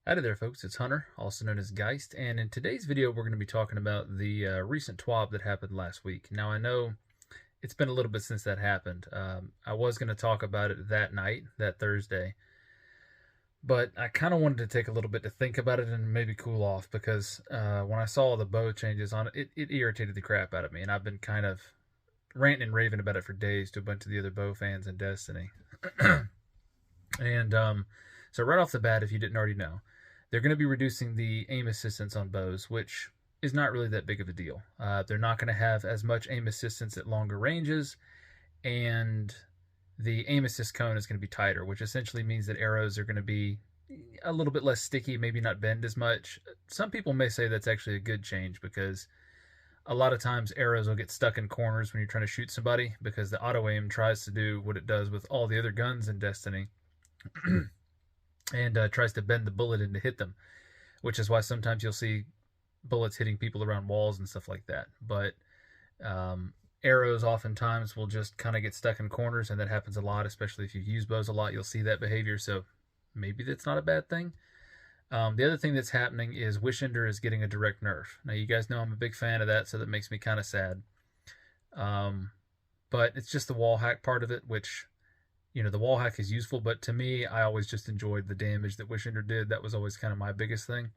Howdy there, folks. It's Hunter, also known as Geist, and in today's video, we're going to be talking about the recent TWAB that happened last week. Now, I know it's been a little bit since that happened. I was going to talk about it that night, that Thursday, but I kind of wanted to take a little bit to think about it and maybe cool off because when I saw the bow changes on it, it irritated the crap out of me, and I've been kind of ranting and raving about it for days to a bunch of the other bow fans in Destiny. And so right off the bat, if you didn't already know, they're going to be reducing the aim assistance on bows, which is not really that big of a deal. They're not going to have as much aim assistance at longer ranges, and the aim assist cone is going to be tighter, which essentially means that arrows are going to be a little bit less sticky, maybe not bend as much. Some people may say that's actually a good change because a lot of times arrows will get stuck in corners when you're trying to shoot somebody because the auto aim tries to do what it does with all the other guns in Destiny. And tries to bend the bullet in to hit them, which is why sometimes you'll see bullets hitting people around walls and stuff like that. But arrows oftentimes will just kind of get stuck in corners, and that happens a lot, especially if you use bows a lot. You'll see that behavior, so maybe that's not a bad thing. The other thing that's happening is Wishender is getting a direct nerf. Now, you guys know I'm a big fan of that, so that makes me kind of sad. But it's just the wall hack part of it, which... the wall hack is useful, but to me, I always just enjoyed the damage that Wishender did. That was always kind of my biggest thing.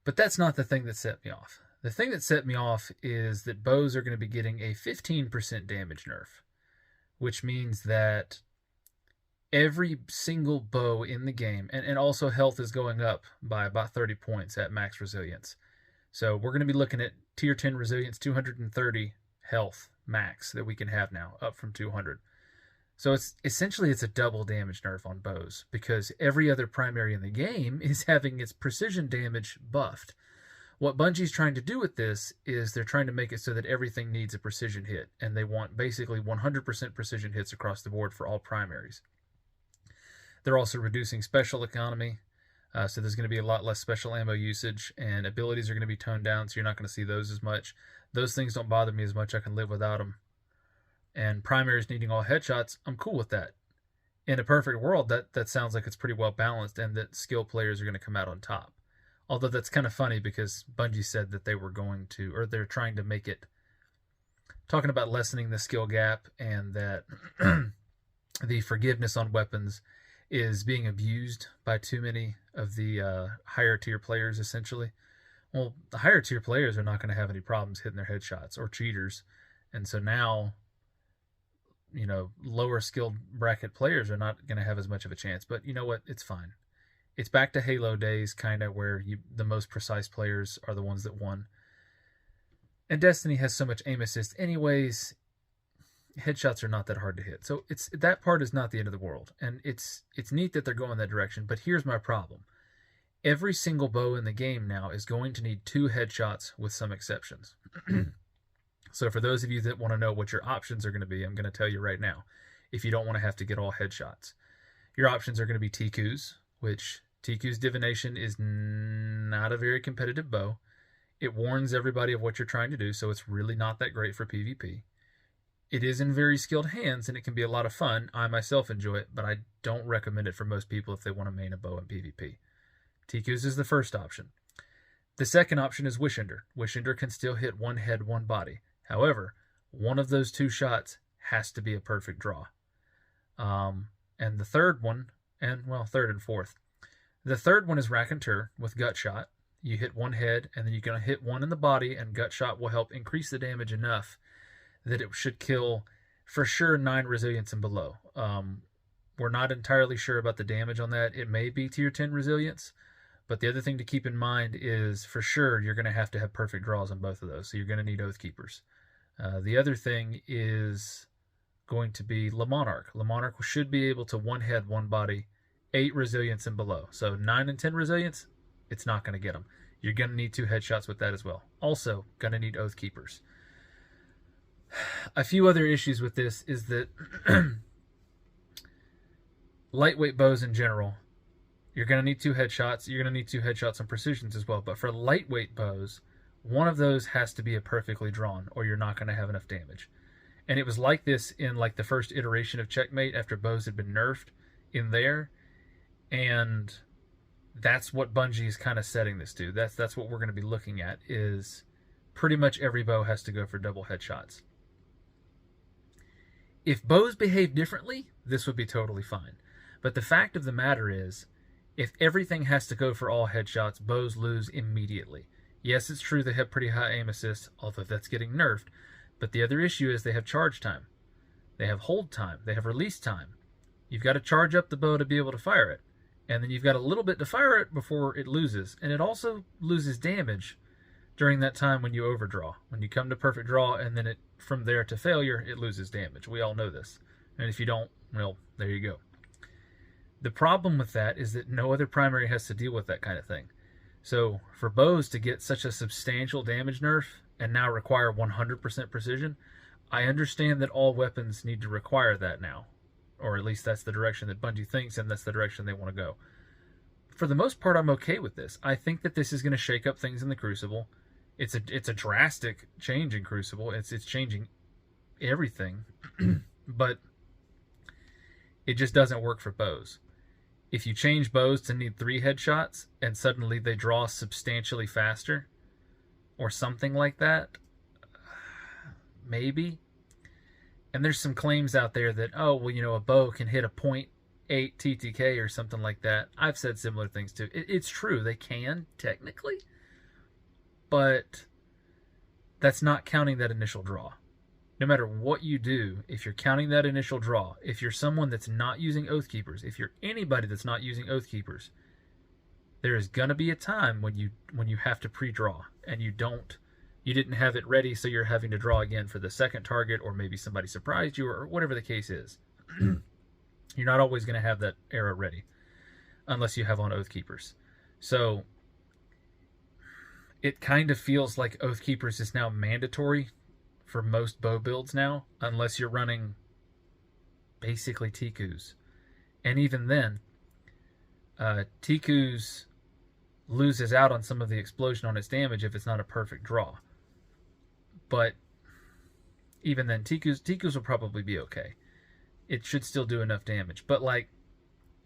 But that's not the thing that set me off. The thing that set me off is that bows are going to be getting a 15% damage nerf, which means that every single bow in the game, and also health is going up by about 30 points at max resilience. So we're going to be looking at tier 10 resilience, 230 health max that we can have now, up from 200. So it's essentially a double damage nerf on bows because every other primary in the game is having its precision damage buffed. What Bungie's trying to do with this is they're trying to make it so that everything needs a precision hit, and they want basically 100% precision hits across the board for all primaries. They're also reducing special economy, so there's going to be a lot less special ammo usage, and abilities are going to be toned down, so you're not going to see those as much. Those things don't bother me as much. I can live without them. And primaries needing all headshots, I'm cool with that. In a perfect world, that sounds like it's pretty well balanced and that skill players are going to come out on top. Although that's kind of funny because Bungie said that they were going to, or they're trying to make it, talking about lessening the skill gap and that the forgiveness on weapons is being abused by too many of the higher tier players, essentially. Well, the higher tier players are not going to have any problems hitting their headshots or cheaters. And so now... lower skilled bracket players are not going to have as much of a chance, but you know what? It's fine. It's back to Halo days, kind of where the most precise players are the ones that won. And Destiny has so much aim assist anyways, headshots are not that hard to hit. So that part is not the end of the world. And it's neat that they're going that direction, but here's my problem. Every single bow in the game now is going to need 2 headshots with some exceptions. So for those of you that want to know what your options are going to be, I'm going to tell you right now, if you don't want to have to get all headshots. Your options are going to be TQs, which TQ's Divination is not a very competitive bow. It warns everybody of what you're trying to do, so it's really not that great for PvP. It is in very skilled hands, and it can be a lot of fun. I myself enjoy it, but I don't recommend it for most people if they want to main a bow in PvP. TQs is the first option. The second option is Wishender. Wishender can still hit one head, one body. However, one of those 2 shots has to be a perfect draw. And the third one, third and fourth. The third one is Raconteur with Gut Shot. You hit one head, and then you're going to hit one in the body, and Gut Shot will help increase the damage enough that it should kill, for sure, 9 resilience and below. We're not entirely sure about the damage on that. It may be tier 10 resilience. But the other thing to keep in mind is, for sure, you're going to have perfect draws on both of those. So you're going to need Oath Keepers. The other thing is going to be Le Monarch. Le Monarch should be able to one head, one body, 8 resilience and below. So 9 and 10 resilience, it's not going to get them. You're going to need 2 headshots with that as well. Also, going to need Oath Keepers. A few other issues with this is that lightweight bows in general, you're going to need 2 headshots. You're going to need 2 headshots on precisions as well. But for lightweight bows, one of those has to be a perfectly drawn, or you're not going to have enough damage. And it was like this in like the first iteration of Checkmate after bows had been nerfed in there. And That's what Bungie is kind of setting this to. That's what we're going to be looking at, is pretty much every bow has to go for double headshots. If bows behave differently, this would be totally fine. But the fact of the matter is, if everything has to go for all headshots, bows lose immediately. Yes, it's true they have pretty high aim assist, although that's getting nerfed. But the other issue is they have charge time. They have hold time. They have release time. You've got to charge up the bow to be able to fire it. And then you've got a little bit to fire it before it loses. And it also loses damage during that time when you overdraw. When you come to perfect draw and then it from there to failure, it loses damage. We all know this. And if you don't, well, there you go. The problem with that is that no other primary has to deal with that kind of thing. So for bows to get such a substantial damage nerf and now require 100% precision, I understand that all weapons need to require that now. Or at least that's the direction that Bungie thinks, and that's the direction they want to go. For the most part, I'm okay with this. I think that this is going to shake up things in the Crucible. It's a drastic change in Crucible. It's changing everything. But it just doesn't work for bows. If you change bows to need 3 headshots, and suddenly they draw substantially faster, or something like that, maybe. And there's some claims out there that, oh, well, you know, a bow can hit a .8 TTK or something like that. I've said similar things too. It's true, they can, technically. But that's not counting that initial draw. No matter what you do, if you're counting that initial draw, if you're someone that's not using Oathkeepers, if you're anybody that's not using Oathkeepers, there is going to be a time when you have to pre-draw and you didn't have it ready, so you're having to draw again for the second target, or maybe somebody surprised you, or whatever the case is. You're not always going to have that arrow ready unless you have on Oathkeepers. So it kind of feels like Oathkeepers is now mandatory for most bow builds now, unless you're running basically Tikus. And even then, Tikus loses out on some of the explosion on its damage if it's not a perfect draw. But even then, Tikus will probably be okay. It should still do enough damage. But like,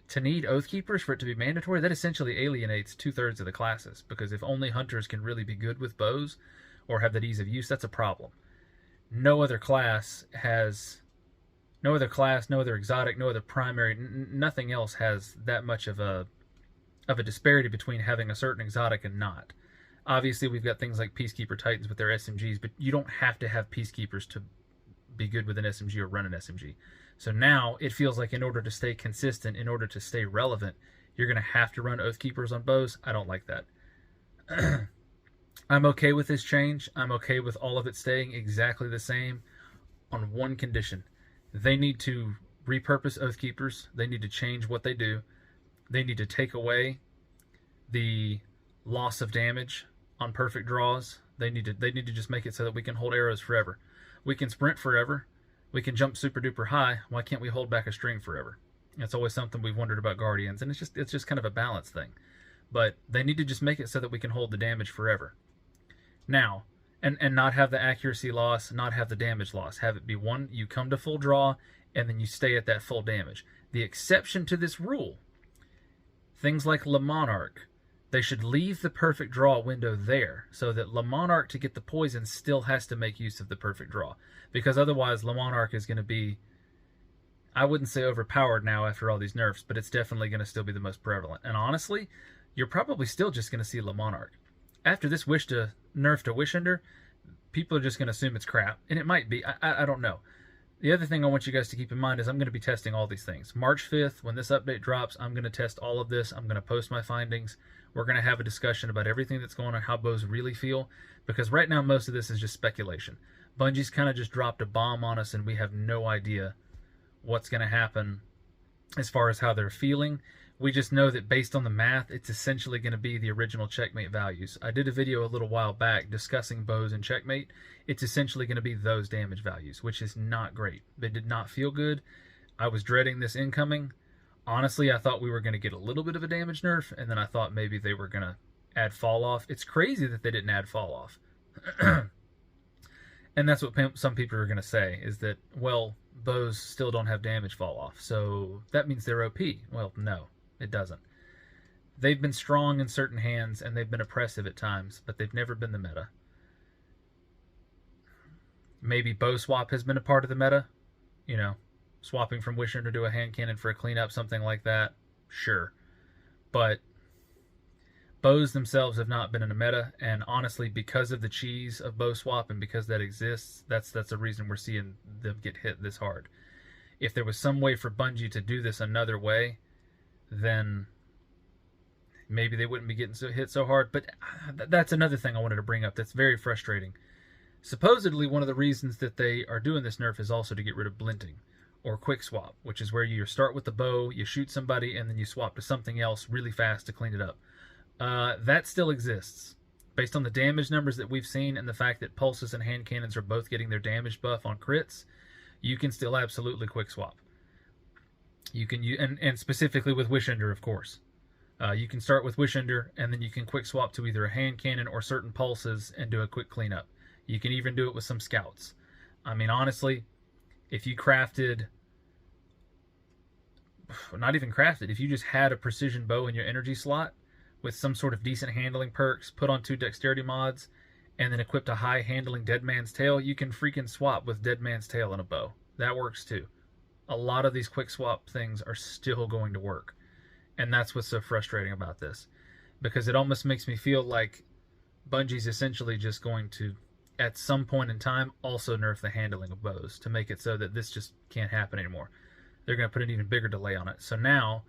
to need Oathkeepers for it to be mandatory, that essentially alienates 2/3 of the classes. Because if only hunters can really be good with bows, or have that ease of use, that's a problem. No other class, no other exotic, no other primary, nothing else has that much of a disparity between having a certain exotic and not. Obviously, we've got things like Peacekeeper Titans with their SMGs, but you don't have to have Peacekeepers to be good with an SMG or run an SMG. So now it feels like in order to stay consistent, in order to stay relevant, you're going to have to run Oathkeepers on bows. I don't like that. I'm okay with this change. I'm okay with all of it staying exactly the same on one condition. They need to repurpose Oathkeepers. They need to change what they do. They need to take away the loss of damage on perfect draws. They need to just make it so that we can hold arrows forever. We can sprint forever. We can jump super duper high. Why can't we hold back a string forever? That's always something we've wondered about Guardians, and it's just kind of a balance thing. But they need to just make it so that we can hold the damage forever. Now, and not have the accuracy loss, not have the damage loss. Have it be one, you come to full draw, and then you stay at that full damage. The exception to this rule, things like Le Monarch, they should leave the perfect draw window there, so that Le Monarch, to get the poison, still has to make use of the perfect draw. Because otherwise, Le Monarch is going to be, I wouldn't say overpowered now after all these nerfs, but it's definitely going to still be the most prevalent. And honestly, you're probably still just going to see Le Monarch. After this nerf to Wishender, people are just going to assume it's crap. And it might be. I don't know. The other thing I want you guys to keep in mind is I'm going to be testing all these things. March 5th, when this update drops, I'm going to test all of this. I'm going to post my findings. We're going to have a discussion about everything that's going on, how bows really feel. Because right now, most of this is just speculation. Bungie's kind of just dropped a bomb on us, and we have no idea what's going to happen as far as how they're feeling. We just know that based on the math, it's essentially going to be the original checkmate values. I did a video a little while back discussing bows and checkmate. It's essentially going to be those damage values, which is not great. It did not feel good. I was dreading this incoming. Honestly, I thought we were going to get a little bit of a damage nerf, and then I thought maybe they were going to add fall off. It's crazy that they didn't add fall off. And that's what some people are going to say, is that, well, bows still don't have damage fall off, so that means they're OP. Well, no. It doesn't. They've been strong in certain hands, and they've been oppressive at times, but they've never been the meta. Maybe bow swap has been a part of the meta. You know, swapping from Wishender to a hand cannon for a cleanup, something like that. Sure. But bows themselves have not been in a meta, and honestly, because of the cheese of bow swap and because that exists, that's the reason we're seeing them get hit this hard. If there was some way for Bungie to do this another way, then maybe they wouldn't be getting hit so hard. But that's another thing I wanted to bring up that's very frustrating. Supposedly, one of the reasons that they are doing this nerf is also to get rid of blinting, or quick swap, which is where you start with the bow, you shoot somebody, and then you swap to something else really fast to clean it up. That still exists. Based on the damage numbers that we've seen and the fact that pulses and hand cannons are both getting their damage buff on crits, you can still absolutely quick swap. You can, and specifically with Wishender, of course. You can start with Wishender, and then you can quick swap to either a hand cannon or certain pulses and do a quick cleanup. You can even do it with some scouts. I mean, honestly, if you crafted, not even crafted, if you just had a precision bow in your energy slot with some sort of decent handling perks, put on 2 dexterity mods, and then equipped a high handling Dead Man's Tail, you can freaking swap with Dead Man's Tail and a bow. That works too. A lot of these quick swap things are still going to work. And that's what's so frustrating about this. Because it almost makes me feel like Bungie's essentially just going to, at some point in time, also nerf the handling of bows to make it so that this just can't happen anymore. They're going to put an even bigger delay on it. So now,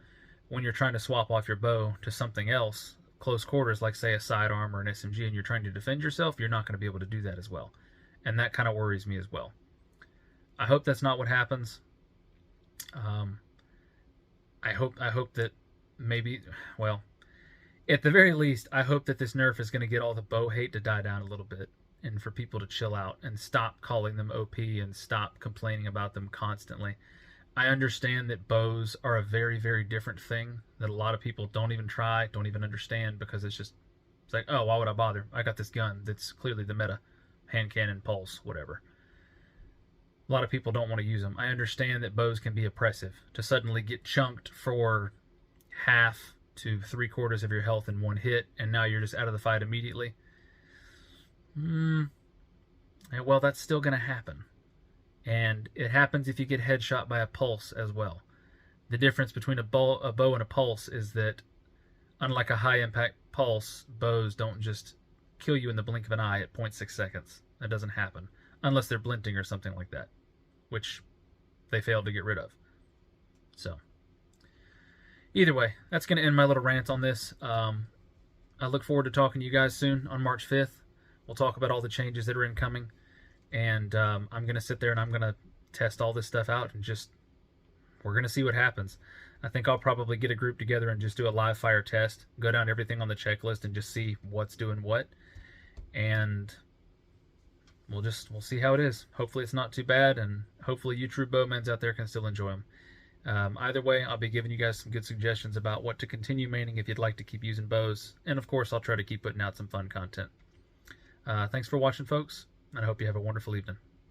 when you're trying to swap off your bow to something else, close quarters, like say a sidearm or an SMG, and you're trying to defend yourself, you're not going to be able to do that as well. And that kind of worries me as well. I hope that's not what happens. I hope that maybe, well, at the very least, I hope that this nerf is going to get all the bow hate to die down a little bit, and for people to chill out and stop calling them OP and stop complaining about them constantly. I understand that bows are a very, very different thing that a lot of people don't even try, don't even understand, because it's like, oh, why would I bother? I got this gun that's clearly the meta. Hand cannon, pulse, whatever. A lot of people don't want to use them. I understand that bows can be oppressive. To suddenly get chunked for half to 3/4 of your health in one hit, and now you're just out of the fight immediately. Well, that's still going to happen. And it happens if you get headshot by a pulse as well. The difference between a bow and a pulse is that, unlike a high-impact pulse, bows don't just kill you in the blink of an eye at 0.6 seconds. That doesn't happen. Unless they're blinting or something like that, which they failed to get rid of. So, either way, that's going to end my little rant on this. I look forward to talking to you guys soon on March 5th. We'll talk about all the changes that are incoming. And I'm going to sit there and I'm going to test all this stuff out and we're going to see what happens. I think I'll probably get a group together and just do a live fire test, go down everything on the checklist and just see what's doing what. And we'll see how it is. Hopefully it's not too bad, and hopefully you true bowmans out there can still enjoy them. Either way, I'll be giving you guys some good suggestions about what to continue maining if you'd like to keep using bows. And of course, I'll try to keep putting out some fun content. Thanks for watching, folks, and I hope you have a wonderful evening.